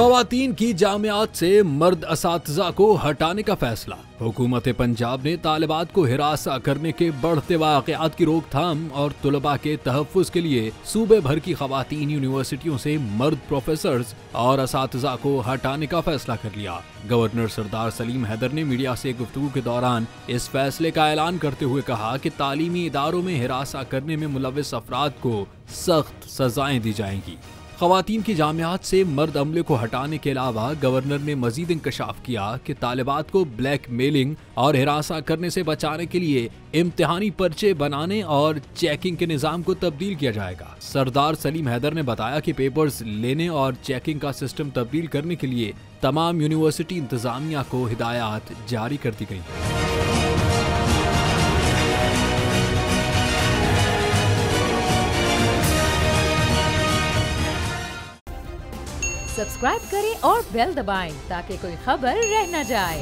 खवातीन की जामियात से मर्द असातिज़ा को हटाने का फैसला। हुकूमत पंजाब ने तालिबात को हिरासा करने के बढ़ते वाक़यात की रोकथाम और तुलबा के तहफ़्फ़ुज़ के लिए सूबे भर की खवातीन यूनिवर्सिटियों से मर्द प्रोफेसर्स और असातिज़ा को हटाने का फैसला कर लिया। गवर्नर सरदार सलीम हैदर ने मीडिया से गुफ्तगू के दौरान इस फैसले का ऐलान करते हुए कहा कि तालीमी इदारों में हिरासा करने में मुलव्विस अफराद को सख्त सजाएं दी जाएंगी। खवातीन की जामियात से मर्द अमले को हटाने के अलावा गवर्नर ने मजीद इंकशाफ किया कि तालिबात को ब्लैक मेलिंग और हिरासा करने से बचाने के लिए इम्तिहानी पर्चे बनाने और चेकिंग के निज़ाम को तब्दील किया जाएगा। सरदार सलीम हैदर ने बताया कि पेपर्स लेने और चेकिंग का सिस्टम तब्दील करने के लिए तमाम यूनिवर्सिटी इंतजामिया को हिदायत जारी कर दी गई। सब्सक्राइब करें और बेल दबाएं ताकि कोई खबर रह न जाए।